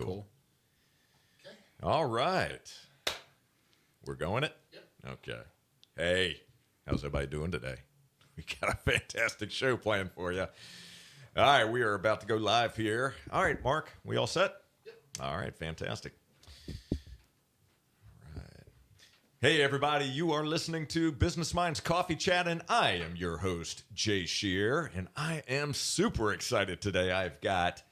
Cool. Okay. All right. We're going it? Yep. Okay. Hey, how's everybody doing today? We got a fantastic show planned for you. All right, we are about to go live here. All right, Mark, we all set? Yep. All right, fantastic. All right. Hey, everybody, you are listening to Business Minds Coffee Chat, and I am your host, Jay Scherr, and I am super excited today. I've got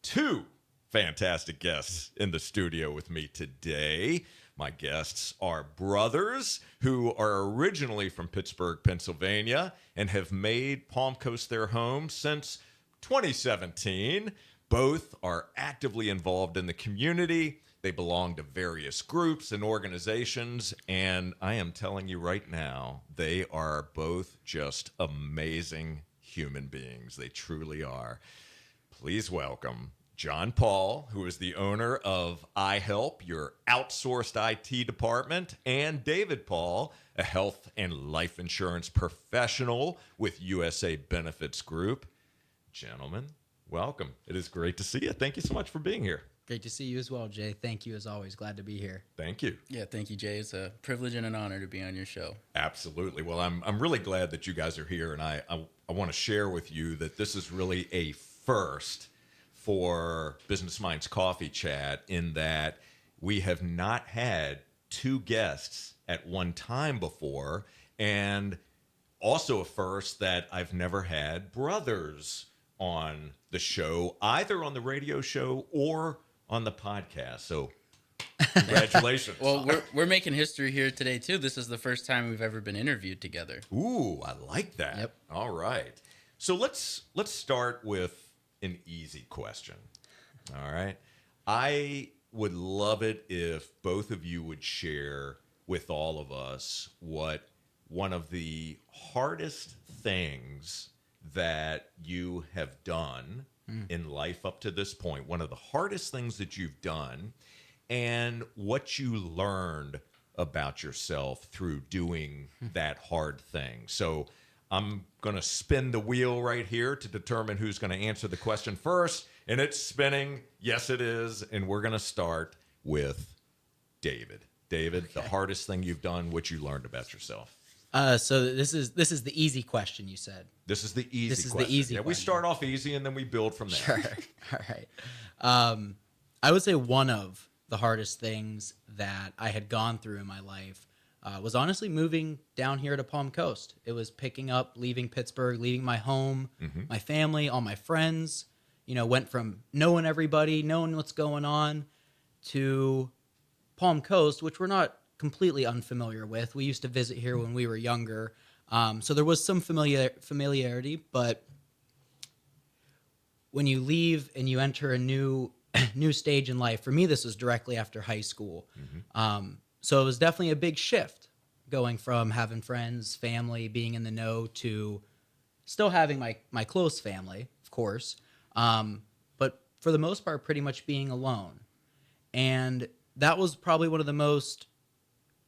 two fantastic guests in the studio with me today. My guests are brothers who are originally from Pittsburgh, Pennsylvania, and have made Palm Coast their home since 2017. Both are actively involved in the community. They belong to various groups and organizations, and I am telling you right now, they are both just amazing human beings. They truly are. Please welcome John Paul, who is the owner of iHelp, your outsourced IT department, and David Paul, a health and life insurance professional with USA Benefits Group. Gentlemen, welcome. It is great to see you. Thank you so much for being here. Great to see you as well, Jay. Thank you as always. Glad to be here. Thank you. Yeah, thank you, Jay. It's a privilege and an honor to be on your show. Absolutely. Well, I'm really glad that you guys are here, and I want to share with you that this is really a first for Business Minds Coffee Chat in that we have not had two guests at one time before, and also a first that I've never had brothers on the show, either on the radio show or on the podcast. So congratulations. Well, we're making history here today, too. This is the first time we've ever been interviewed together. Ooh, I like that. Yep. All right. So let's start with an easy question. All right. I would love it if both of you would share with all of us what one of the hardest things that you have done in life up to this point, one of the hardest things that you've done, and what you learned about yourself through doing that hard thing. So I'm going to spin the wheel right here to determine who's going to answer the question first. And it's spinning. Yes, it is. And we're going to start with David. David, the hardest thing you've done, what you learned about yourself. So this is the easy question you said. This is the easy This is the question. easy Yeah, we question. start off easy and then we build from there. Sure. All right. I would say one of the hardest things that I had gone through in my life was honestly moving down here to Palm Coast. It was picking up, leaving Pittsburgh, leaving my home, my family, all my friends. You know, went from knowing everybody, knowing what's going on, to Palm Coast, which we're not completely unfamiliar with. We used to visit here when we were younger, so there was some familiarity. But when you leave and you enter a new stage in life, for me, this was directly after high school. So it was definitely a big shift, going from having friends, family, being in the know, to still having my close family, of course, but for the most part, pretty much being alone. And that was probably one of the most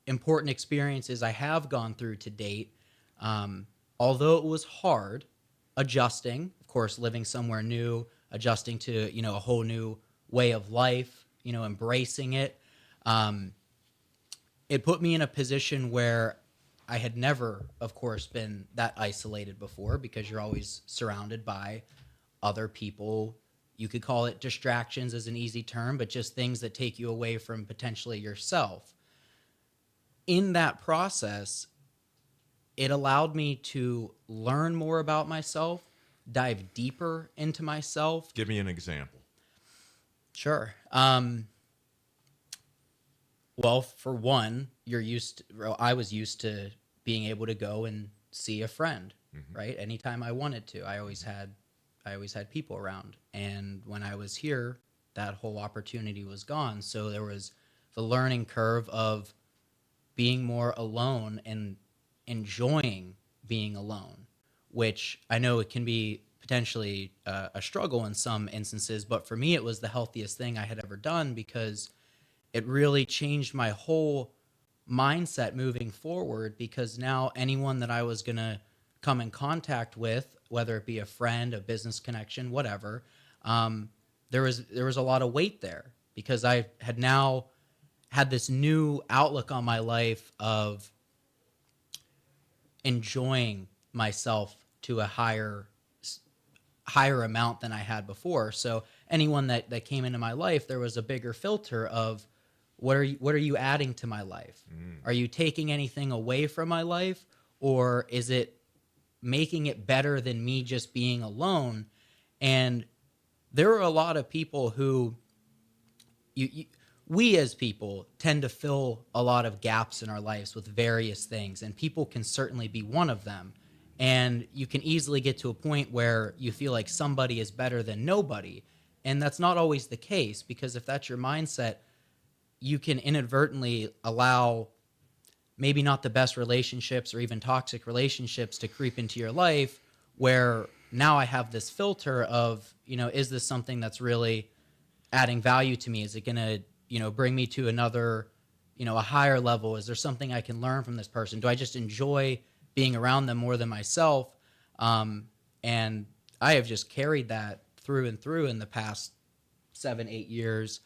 important experiences I have gone through to date. Although it was hard adjusting, of course, living somewhere new, adjusting to, a whole new way of life, embracing it. It put me in a position where I had never, of course, been that isolated before, because you're always surrounded by other people. You could call it distractions as an easy term, but just things that take you away from potentially yourself. In that process, it allowed me to learn more about myself, dive deeper into myself. Give me an example. Sure. Well, for one, I was used to being able to go and see a friend, right? Anytime I wanted to. I always had people around. And when I was here, that whole opportunity was gone. So there was the learning curve of being more alone and enjoying being alone, which I know it can be potentially a struggle in some instances, but for me, it was the healthiest thing I had ever done, because it really changed my whole mindset moving forward. Because now anyone that I was going to come in contact with, whether it be a friend, a business connection, whatever, there was a lot of weight there because I had now had this new outlook on my life of enjoying myself to a higher amount than I had before. So anyone that came into my life, there was a bigger filter of what are you adding to my life? Are you taking anything away from my life, or is it making it better than me just being alone? And there are a lot of people who we as people tend to fill a lot of gaps in our lives with various things, and people can certainly be one of them. And you can easily get to a point where you feel like somebody is better than nobody. And that's not always the case, because if that's your mindset, you can inadvertently allow maybe not the best relationships or even toxic relationships to creep into your life, where now I have this filter of, is this something that's really adding value to me? Is it going to, bring me to another, a higher level? Is there something I can learn from this person? Do I just enjoy being around them more than myself? And I have just carried that through and through in the past 7-8 years,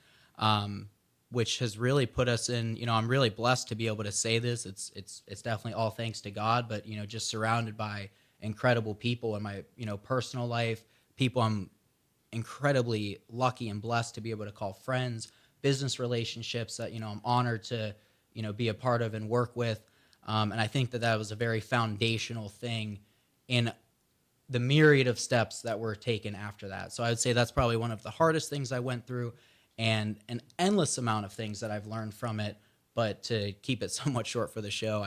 which has really put us in, I'm really blessed to be able to say this. It's definitely all thanks to God, but, just surrounded by incredible people in my, personal life, people I'm incredibly lucky and blessed to be able to call friends, business relationships that, I'm honored to, be a part of and work with. And I think that was a very foundational thing in the myriad of steps that were taken after that. So I would say that's probably one of the hardest things I went through, and an endless amount of things that I've learned from it. But to keep it somewhat short for the show,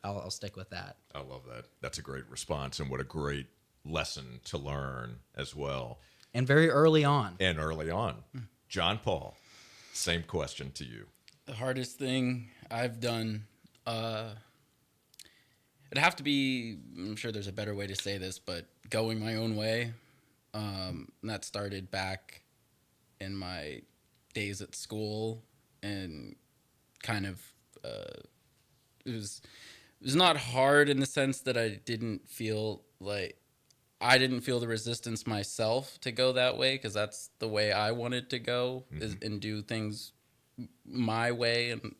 I'll stick with that. I love that. That's a great response, and what a great lesson to learn as well. And very early on. And early on. John Paul, same question to you. The hardest thing I've done, it'd have to be, I'm sure there's a better way to say this, but going my own way. And that started back in my days at school, and kind of, it was not hard in the sense that I didn't feel the resistance myself to go that way, because that's the way I wanted to go, and do things my way and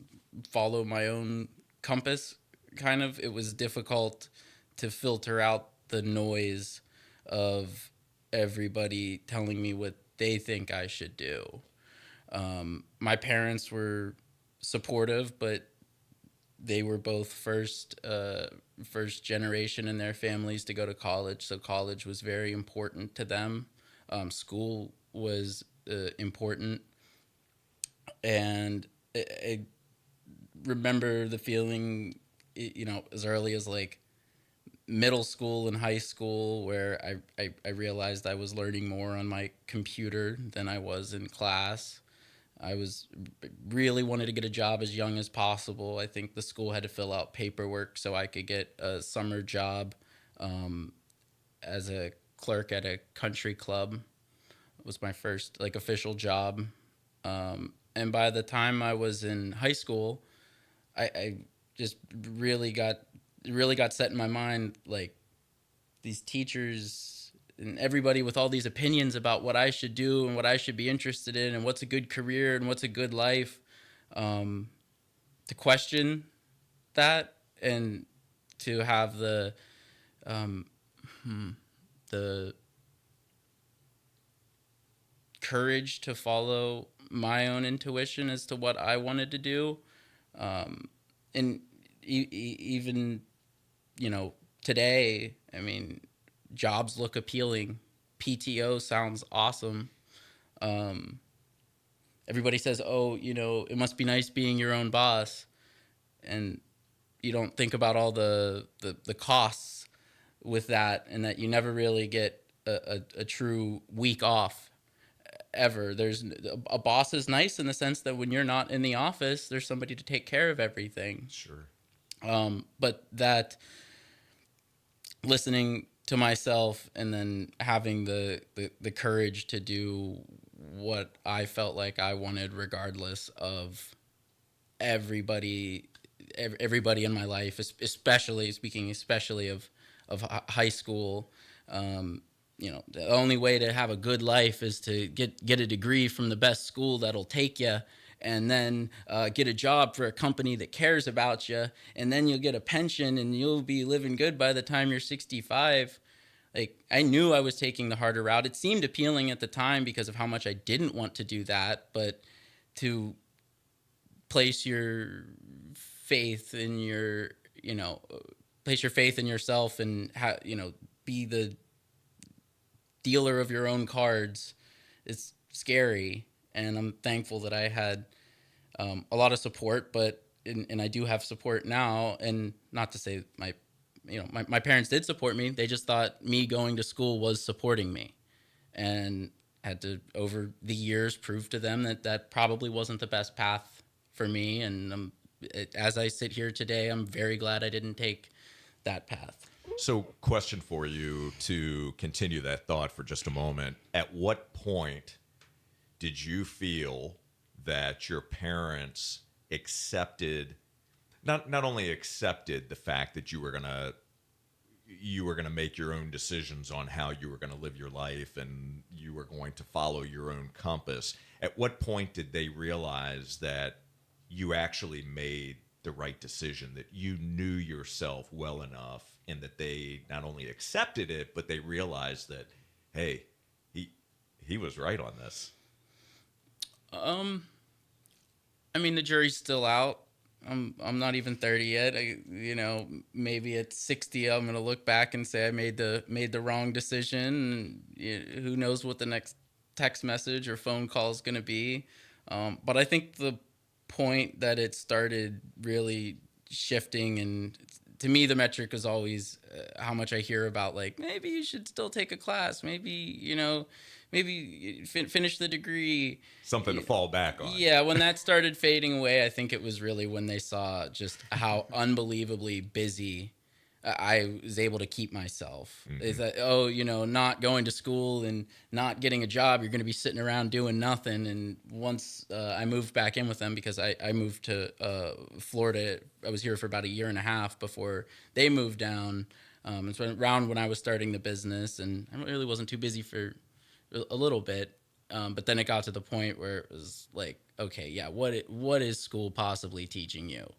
follow my own compass. Kind of, it was difficult to filter out the noise of everybody telling me what they think I should do. My parents were supportive, but they were both first generation in their families to go to college, so college was very important to them. School was important, and I remember the feeling, as early as like middle school and high school, where I realized I was learning more on my computer than I was in class. I really wanted to get a job as young as possible. I think the school had to fill out paperwork so I could get a summer job as a clerk at a country club. It was my first official job. And by the time I was in high school, I just really got set in my mind, these teachers and everybody with all these opinions about what I should do and what I should be interested in and what's a good career and what's a good life, to question that, and to have the courage to follow my own intuition as to what I wanted to do. And even, today, I mean, jobs look appealing. PTO sounds awesome. Everybody says, oh, it must be nice being your own boss. And you don't think about all the costs with that, and that you never really get a true week off ever. There's a boss is nice in the sense that when you're not in the office, there's somebody to take care of everything. Sure. But that listening to myself and then having the courage to do what I felt like I wanted, regardless of everybody in my life, especially of high school, the only way to have a good life is to get a degree from the best school that'll take you, and then get a job for a company that cares about you, and then you'll get a pension and you'll be living good by the time you're 65. Like, I knew I was taking the harder route. It seemed appealing at the time because of how much I didn't want to do that, but to place your faith in place your faith in yourself and be the dealer of your own cards is scary. And I'm thankful that I had a lot of support, and I do have support now. And not to say my parents did support me. They just thought me going to school was supporting me, and had to, over the years, prove to them that probably wasn't the best path for me. And as I sit here today, I'm very glad I didn't take that path. So, question for you to continue that thought for just a moment. At what point did you feel that your parents not only accepted the fact that you were gonna make your own decisions on how you were gonna live your life and you were going to follow your own compass? At what point did they realize that you actually made the right decision, that you knew yourself well enough, and that they not only accepted it, but they realized that, hey, he was right on this? I mean, the jury's still out. I'm not even 30 yet. Maybe at 60, I'm gonna look back and say I made the wrong decision. And who knows what the next text message or phone call is gonna be? But I think the point that it started really shifting, and to me, the metric is always how much I hear about, like, maybe you should still take a class, maybe finish the degree. Something to fall back on. Yeah, when that started fading away, I think it was really when they saw just how unbelievably busy I was able to keep myself. Mm-hmm. Is that, not going to school and not getting a job, you're going to be sitting around doing nothing. And once I moved back in with them, because I moved to Florida, I was here for about a year and a half before they moved down. And so around when I was starting the business, and I really wasn't too busy for a little bit. But then it got to the point where it was like, okay, yeah, what is school possibly teaching you?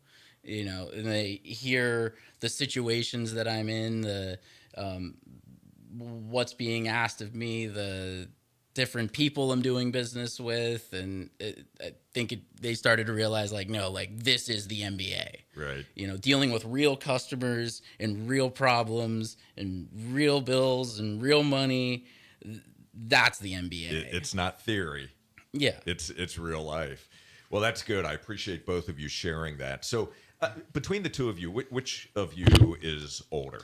And they hear the situations that I'm in, the what's being asked of me, the different people I'm doing business with, and I think they started to realize, like, no, like, this is the MBA. Right. Dealing with real customers and real problems and real bills and real money. That's the MBA. It's not theory. Yeah. It's real life. Well, that's good. I appreciate both of you sharing that. So between the two of you, which of you is older?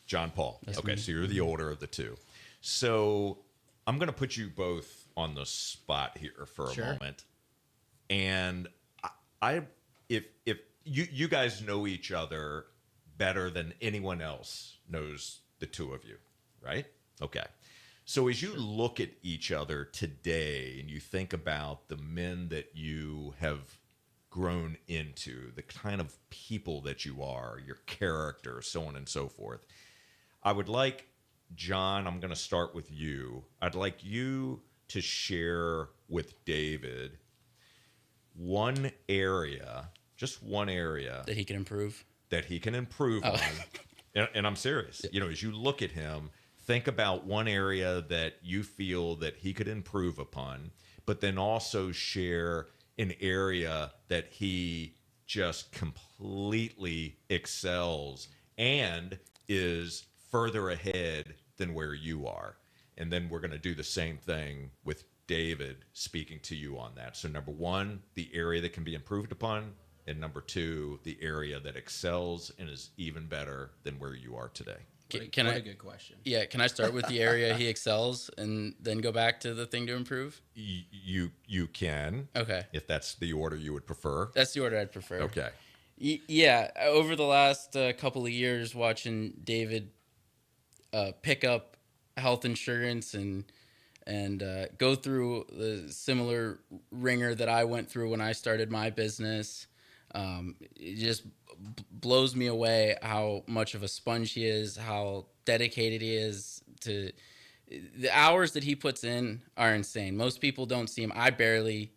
John Paul. That's okay, me. So you're the older of the two. So I'm going to put you both on the spot here for a moment. And if you guys know each other better than anyone else knows the two of you, right? Okay. So as you look at each other today and you think about the men that you have grown into, the kind of people that you are, your character, so on and so forth, I would like, John, I'm going to start with you. I'd like you to share with David just one area that he can improve. On. And I'm serious. As you look at him, think about one area that you feel that he could improve upon, but then also share an area that he just completely excels and is further ahead than where you are. And then we're going to do the same thing with David speaking to you on that. So number one, the area that can be improved upon, and number two, the area that excels and is even better than where you are today. What a good question. Yeah, can I start with the area he excels and then go back to the thing to improve? You can. Okay. If that's the order you would prefer. That's the order I'd prefer. Okay. Yeah, over the last couple of years, watching David pick up health insurance and go through the similar ringer that I went through when I started my business, it just blows me away how much of a sponge he is, how dedicated he is to the hours that he puts in are insane. Most people don't see him. I barely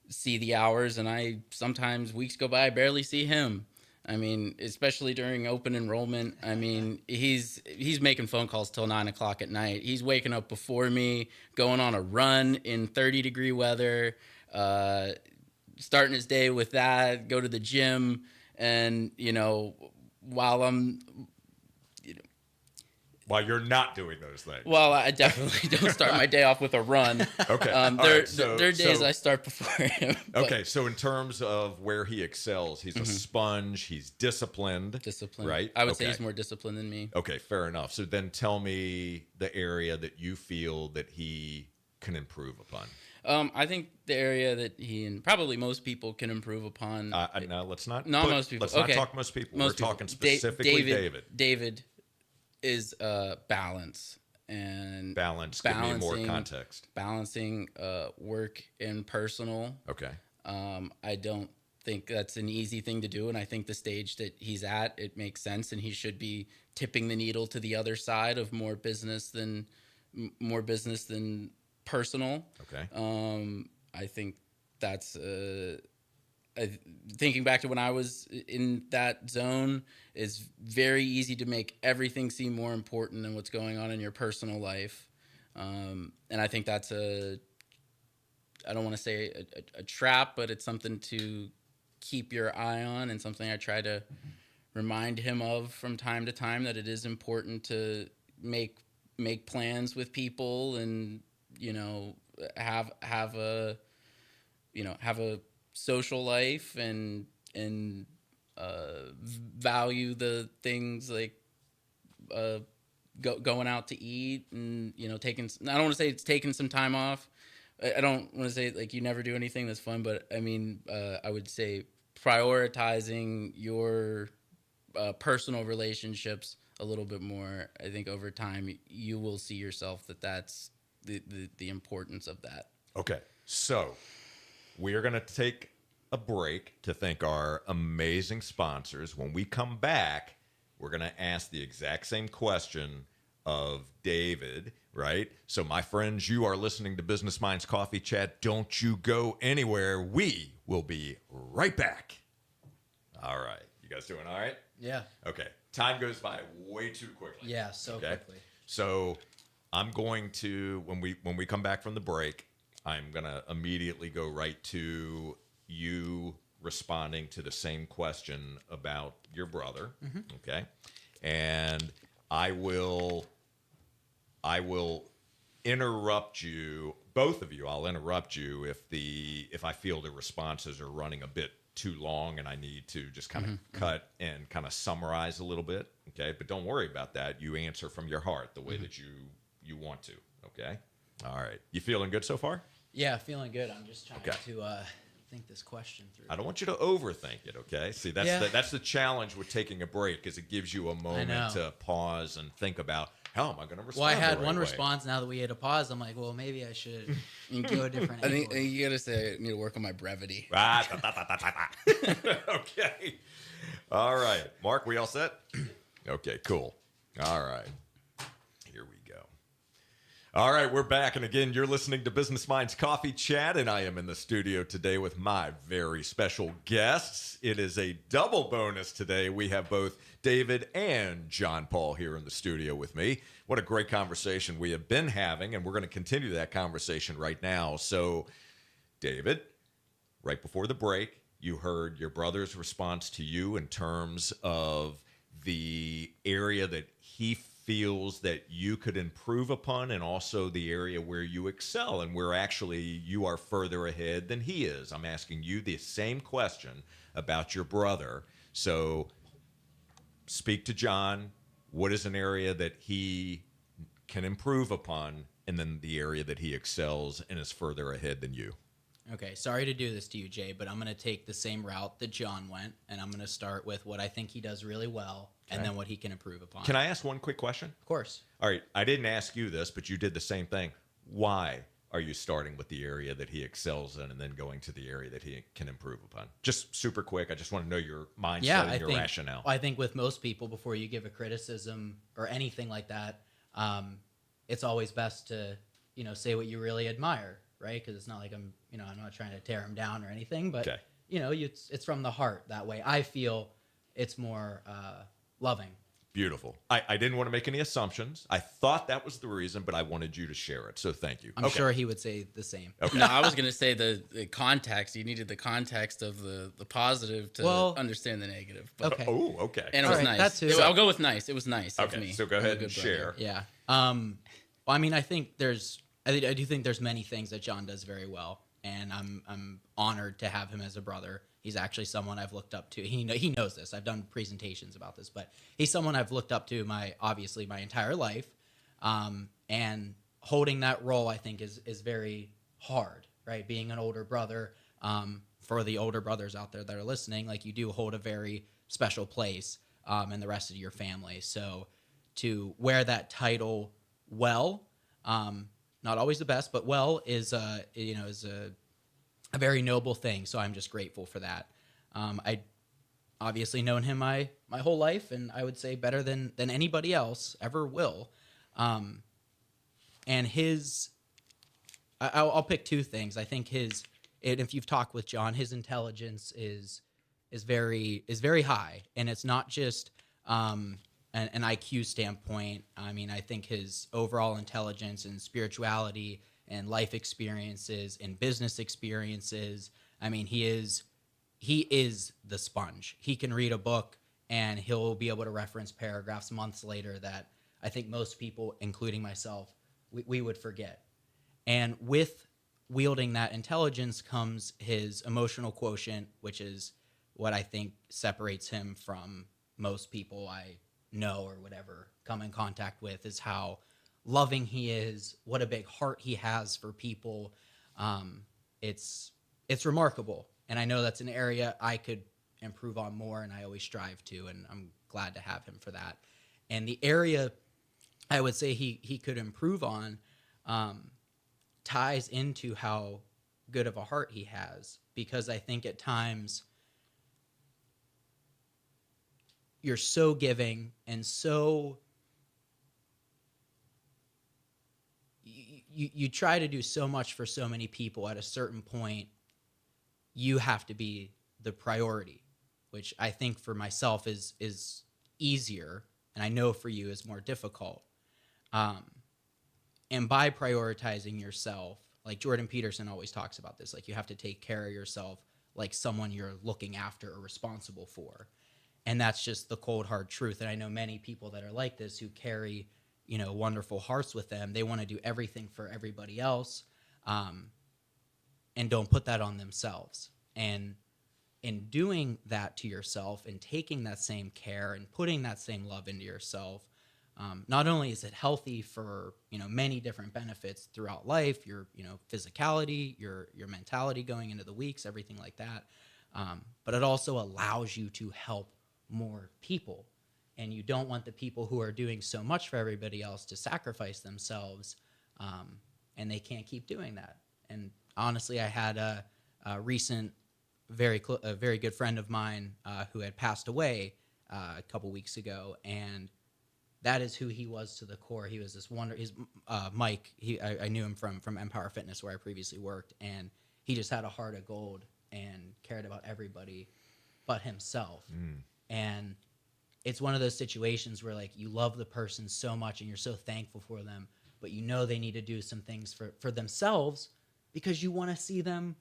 see the hours, and I sometimes weeks go by I barely see him. I mean, especially during open enrollment. I mean, he's making phone calls till 9 o'clock at night. He's waking up before me, going on a run in 30-degree weather, starting his day with that. Go to the gym, and while I'm While you're not doing those things. Well, I definitely don't start my day off with a run. Okay. There are days I start before him. Okay, so in terms of where he excels, he's a sponge, he's disciplined. Disciplined. Right? I would say he's more disciplined than me. Okay, fair enough. So then tell me the area that you feel that he can improve upon. I think the area that he and probably most people can improve upon. No, let's not. Most people. Let's not talk most people. We're talking specifically David. David is balance and balance. Give me more context. Balancing work and personal. Okay. I don't think that's an easy thing to do, and I think the stage that he's at, it makes sense, and he should be tipping the needle to the other side of more business than personal. Okay. I think that's thinking back to when I was in that zone, it's very easy to make everything seem more important than what's going on in your personal life. And I think that's I don't want to say a trap, but it's something to keep your eye on, and something I try to remind him of from time to time, that it is important to make plans with people, and have a social life, and value the things like going out to eat, and taking. I don't want to say it's taking some time off. I don't want to say like you never do anything that's fun, but I mean I would say prioritizing your personal relationships a little bit more. I think over time you will see yourself that's the importance of that. Okay, so we are going to take a break to thank our amazing sponsors. When we come back, we're going to ask the exact same question of David, right? So my friends, you are listening to Business Minds Coffee Chat. Don't you go anywhere. We will be right back. All right. You guys doing all right? Yeah. Okay. Time goes by way too quickly. Yeah, so quickly. So I'm going to, when we come back from the break, I'm going to immediately go right to you responding to the same question about your brother. Mm-hmm. Okay. And I will interrupt you, both of you. I'll interrupt you if I feel the responses are running a bit too long and I need to just kind of cut and kind of summarize a little bit. Okay. But don't worry about that. You answer from your heart the way that you want to. Okay. All right. You feeling good so far? Yeah, feeling good. I'm just trying to think this question through. I don't want you to overthink it, okay? See, that's the challenge with taking a break, is it gives you a moment to pause and think about, how am I going to respond? Well, I had one response. Now that we had a pause, I'm like, well, maybe I should go a different angle. I think you got to say, I need to work on my brevity. Okay. All right. Mark, we all set? Okay, cool. All right. Here we go. All right, we're back. And again, you're listening to Business Minds Coffee Chat, and I am in the studio today with my very special guests. It is a double bonus today. We have both David and John Paul here in the studio with me. What a great conversation we have been having, and we're going to continue that conversation right now. So, David, right before the break, you heard your brother's response to you in terms of the area that he feels that you could improve upon, and also the area where you excel and where actually you are further ahead than he is. I'm asking you the same question about your brother. So speak to John. What is an area that he can improve upon, and then the area that he excels and is further ahead than you? Okay, sorry to do this to you, Jay, but I'm going to take the same route that John went, and I'm going to start with what I think he does really well, and then what he can improve upon. Can I ask one quick question? Of course. All right, I didn't ask you this, but you did the same thing. Why are you starting with the area that he excels in and then going to the area that he can improve upon? Just super quick. I just want to know your mindset and your rationale. I think with most people, before you give a criticism or anything like that, it's always best to, say what you really admire, right? Because it's not like I'm not trying to tear him down or anything, but Okay. It's from the heart. That way, I feel it's more loving. Beautiful. I didn't want to make any assumptions. I thought that was the reason, but I wanted you to share it. So thank you. I'm sure he would say the same. Okay. No, I was gonna say the context. You needed the context of the positive to understand the negative. But, Okay. Oh, okay. and it was All nice. right, that too. I'll go with nice. It was nice. of Okay, me. so go I'm a ahead good and brother. share. Yeah. Well, I mean, I do think there's many things that John does very well, and I'm honored to have him as a brother. He's actually someone I've looked up to. He knows this. I've done presentations about this, but he's someone I've looked up to my entire life, and holding that role I think is very hard, right? Being an older brother, for the older brothers out there that are listening, like, you do hold a very special place in the rest of your family. So to wear that title well, not always the best, but well is a very noble thing. So I'm just grateful for that. I obviously known him my whole life, and I would say better than anybody else ever will. And I'll pick two things. I think if you've talked with John, his intelligence is very high, and it's not just an IQ standpoint. I mean, I think his overall intelligence and spirituality and life experiences and business experiences. I mean, he is the sponge. He can read a book and he'll be able to reference paragraphs months later that I think most people, including myself, we would forget. And with wielding that intelligence comes his emotional quotient, which is what I think separates him from most people I know or whatever come in contact with, is how loving he is, what a big heart he has for people. It's remarkable, and I know that's an area I could improve on more, and I always strive to, and I'm glad to have him for that. And the area I would say he could improve on ties into how good of a heart he has, because I think at times you're so giving and so you try to do so much for so many people. At a certain point, you have to be the priority, which I think for myself is easier, and I know for you is more difficult. And by prioritizing yourself, like Jordan Peterson always talks about this, like, you have to take care of yourself like someone you're looking after or responsible for. And that's just the cold, hard truth. And I know many people that are like this who carry, wonderful hearts with them. They want to do everything for everybody else, and don't put that on themselves. And in doing that to yourself and taking that same care and putting that same love into yourself, not only is it healthy for many different benefits throughout life, your physicality, your mentality going into the weeks, everything like that, but it also allows you to help more people. And you don't want the people who are doing so much for everybody else to sacrifice themselves, and they can't keep doing that. And honestly, I had a recent a very good friend of mine who had passed away a couple weeks ago, and that is who he was to the core. He was this Mike. I knew him from Empower Fitness, where I previously worked, and he just had a heart of gold and cared about everybody but himself. And it's one of those situations where, like, you love the person so much and you're so thankful for them, but they need to do some things for themselves, because you want to see them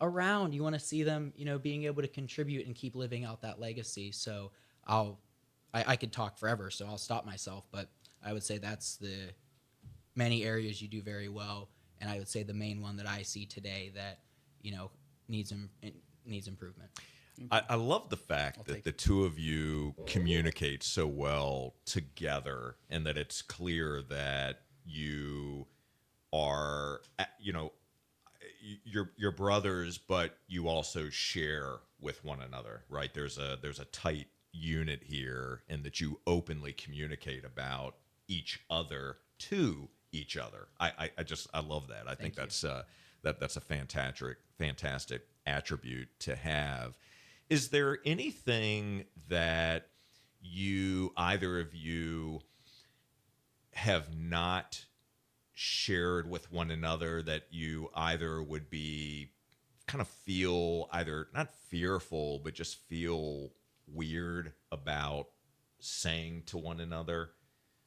around. You want to see them, being able to contribute and keep living out that legacy. So I could talk forever, so I'll stop myself, but I would say that's the many areas you do very well, and I would say the main one that I see today that needs improvement. I love the fact that the two of you communicate so well together, and that it's clear that you are, you're brothers, but you also share with one another, right? There's a tight unit here, and that you openly communicate about each other to each other. I love that. I think that's a fantastic attribute to have. Is there anything that either of you have not shared with one another that you either would be kind of feel either not fearful, but just feel weird about saying to one another?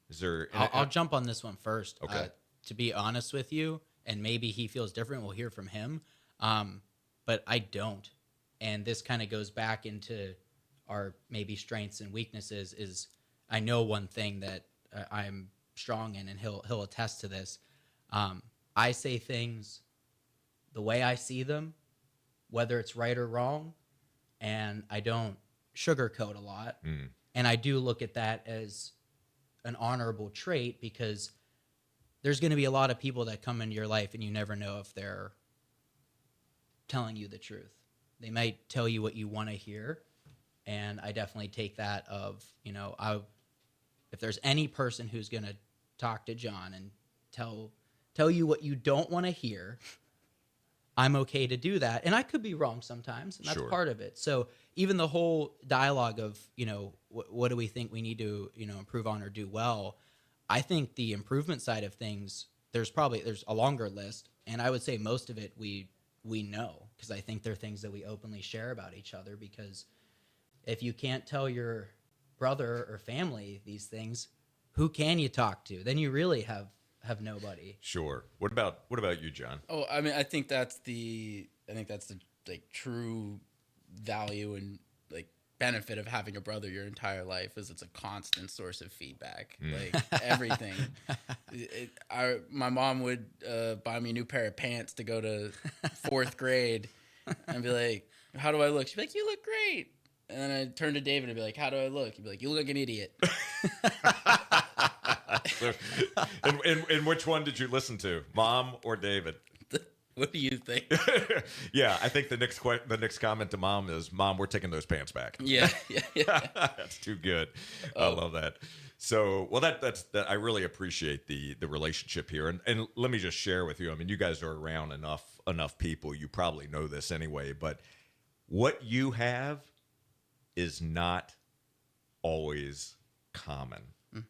Is there? I'll jump on this one first. Okay. To be honest with you, and maybe he feels different. We'll hear from him. But I don't. And this kind of goes back into our maybe strengths and weaknesses. Is I know one thing that I'm strong in, and he'll attest to this. I say things the way I see them, whether it's right or wrong, and I don't sugarcoat a lot. And I do look at that as an honorable trait, because there's going to be a lot of people that come into your life and you never know if they're telling you the truth. They might tell you what you want to hear. And I definitely take that of, if there's any person who's going to talk to John and tell you what you don't want to hear, I'm okay to do that. And I could be wrong sometimes, and that's Sure. part of it. So even the whole dialogue of, what do we think we need to, improve on or do well? I think the improvement side of things, there's a longer list. And I would say most of it we know, because I think they're things that we openly share about each other. Because if you can't tell your brother or family these things, who can you talk to? Then you really have nobody. Sure. What about you, John? Oh, I mean, I think that's the like true value and like benefit of having a brother your entire life, is it's a constant source of feedback. Like everything. My mom would buy me a new pair of pants to go to 4th grade, and be like, "How do I look?" She'd be like, "You look great." And then I'd turn to David and be like, "How do I look?" He'd be like, "You look like an idiot." And which one did you listen to, Mom or David? What do you think? Yeah, I think the next comment to Mom is, "Mom, we're taking those pants back." Yeah. That's too good. I love that. So, well, that's I really appreciate the relationship here, and let me just share with you. I mean, you guys are around enough people. You probably know this anyway, but what you have is not always common.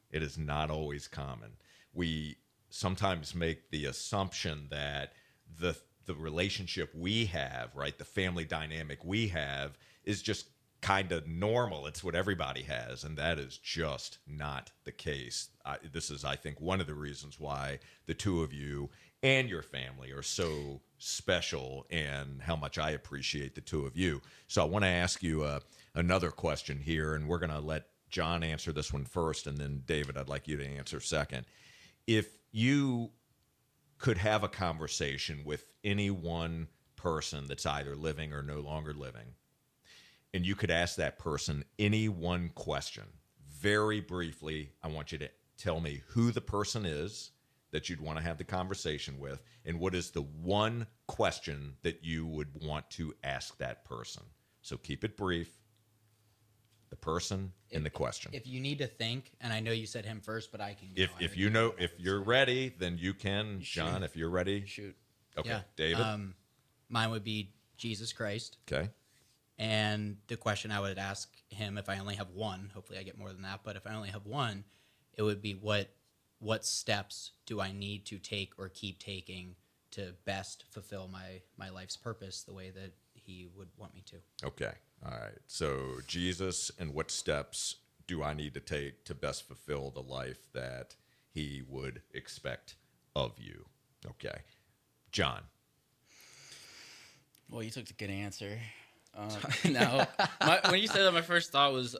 It is not always common. We sometimes make the assumption that the relationship we have, right, the family dynamic we have, is just kind of normal. It's what everybody has, and that is just not the case. This is, I think, one of the reasons why the two of you and your family are so special, and how much I appreciate the two of you. So I want to ask you another question here, and we're going to let John answer this one first, and then David, I'd like you to answer second. If you could have a conversation with any one person that's either living or no longer living, and you could ask that person any one question, very briefly, I want you to tell me who the person is that you'd want to have the conversation with, and what is the one question that you would want to ask that person. So keep it brief. The person and the question. If you need to think, and I know you said him first, but I can go. If you know, if you're ready, then you can, John. If you're ready, Shoot. Okay, Yeah. David. Mine would be Jesus Christ. Okay. And the question I would ask him, if I only have one, hopefully I get more than that, but if I only have one, it would be what steps do I need to take or keep taking to best fulfill my life's purpose the way that he would want me to. Okay. All right. So Jesus, and what steps do I need to take to best fulfill the life that he would expect of you? Okay. John. Well, you took the good answer. No, when you said that, my first thought was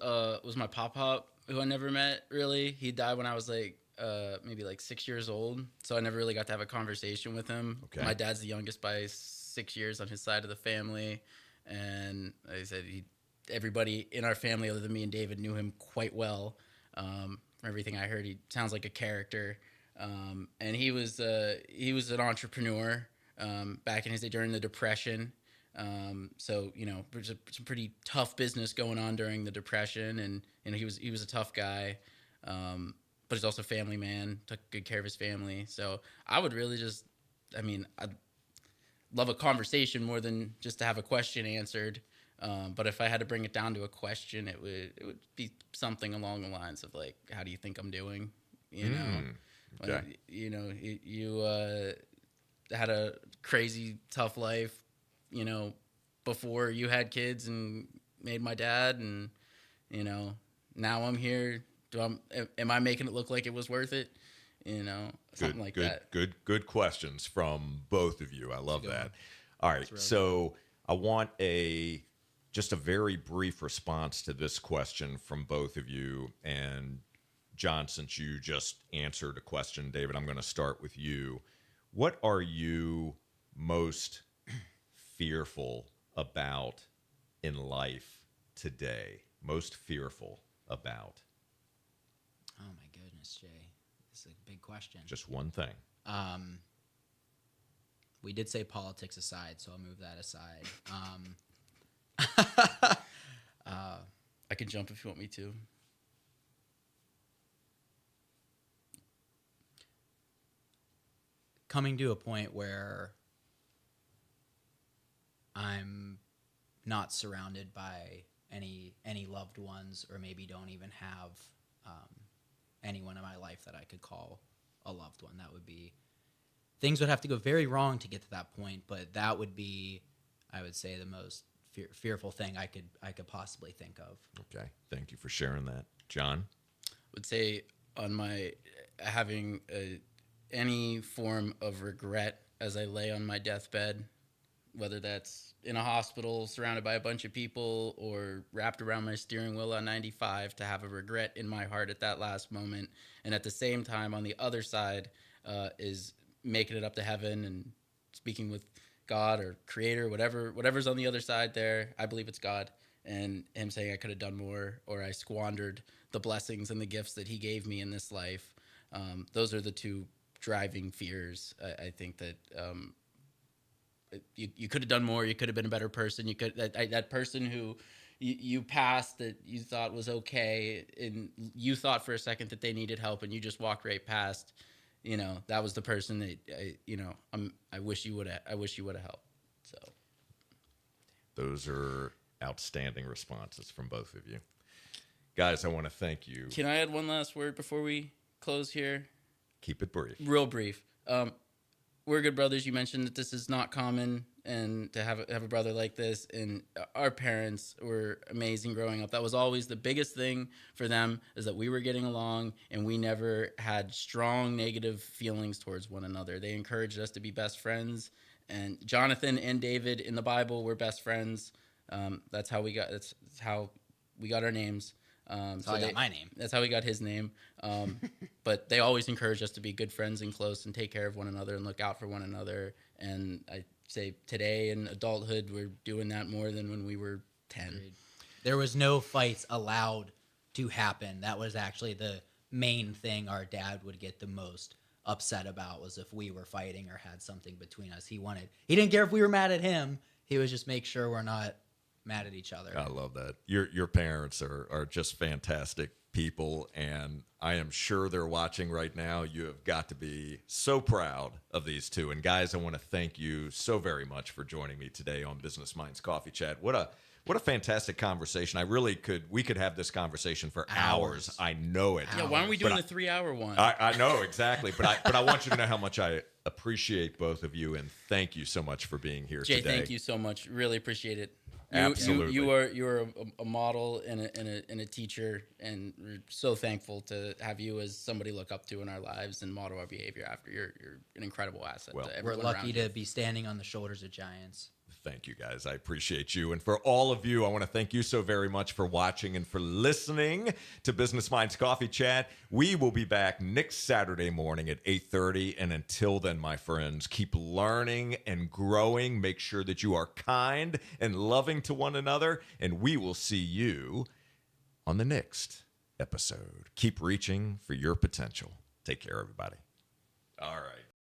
my pop, who I never met. Really, he died when I was like maybe like 6 years old, so I never really got to have a conversation with him. Okay. My dad's the youngest by 6 years on his side of the family, and like I said, everybody in our family other than me and David knew him quite well. From everything I heard, he sounds like a character, and he was an entrepreneur back in his day during the Depression. So there's some pretty tough business going on during the Depression, and he was a tough guy, but he's also a family man, took good care of his family. So I would really I'd love a conversation more than just to have a question answered. But if I had to bring it down to a question, it would be something along the lines of like, how do you think I'm doing? You know? Okay. You had a crazy tough life, before you had kids and made my dad, and now I'm here. Am I making it look like it was worth it? Something like that. Good questions from both of you. I love good that. one. All right, really so I want just a very brief response to this question from both of you. And John, since you just answered a question, David, I'm going to start with you. What are you most fearful about in life today? Most fearful about? Oh my goodness, Jay. This is a big question. Just one thing. We did say politics aside, so I'll move that aside. I can jump if you want me to. Coming to a point where I'm not surrounded by any loved ones, or maybe don't even have anyone in my life that I could call a loved one. That would be, things would have to go very wrong to get to that point, but that would be, I would say, the most fearful thing I could possibly think of. Okay. Thank you for sharing that. John? Would say on my having any form of regret as I lay on my deathbed, whether that's in a hospital surrounded by a bunch of people or wrapped around my steering wheel on 95, to have a regret in my heart at that last moment. And at the same time, on the other side, is making it up to heaven and speaking with God or Creator, whatever's on the other side there. I believe it's God, and Him saying I could have done more, or I squandered the blessings and the gifts that He gave me in this life. Those are the two driving fears. I think that you could have done more. You could have been a better person. You could that person who you passed that you thought was okay, and you thought for a second that they needed help, and you just walked right past. That was the person that I wish you would have. I wish you would have helped. So Those are outstanding responses from both of you. Guys, I want to thank you. Can I add one last word before we close here? Keep it brief. Real brief. We're good brothers. You mentioned that this is not common, and to have a brother like this. And our parents were amazing growing up. That was always the biggest thing for them, is that we were getting along, and we never had strong negative feelings towards one another. They encouraged us to be best friends. And Jonathan and David in the Bible were best friends. That's how we got our names. That's how I got my name. That's how we got his name. But they always encouraged us to be good friends and close and take care of one another and look out for one another. And I say today in adulthood, we're doing that more than when we were 10. Agreed. There was no fights allowed to happen. That was actually the main thing our dad would get the most upset about, was if we were fighting or had something between us. He didn't care if we were mad at him. He would just make sure we're not mad at each other. I love that. Your parents are just fantastic people, and I am sure they're watching right now. You have got to be so proud of these two. And guys, I want to thank you so very much for joining me today on Business Minds Coffee Chat. What a fantastic conversation. We could have this conversation for hours. I know it. Yeah, why aren't we doing the 3-hour one? I know, exactly. But I want you to know how much I appreciate both of you, and thank you so much for being here Jay, today. thank you so much. Really appreciate it. Absolutely. You are a model and a teacher, and we're so thankful to have you as somebody to look up to in our lives and model our behavior after. You're an incredible asset. Well, to We're everyone lucky around to you. be standing on the shoulders of giants. Thank you, guys. I appreciate you. And for all of you, I want to thank you so very much for watching and for listening to Business Minds Coffee Chat. We will be back next Saturday morning at 8:30. And until then, my friends, keep learning and growing. Make sure that you are kind and loving to one another. And we will see you on the next episode. Keep reaching for your potential. Take care, everybody. All right.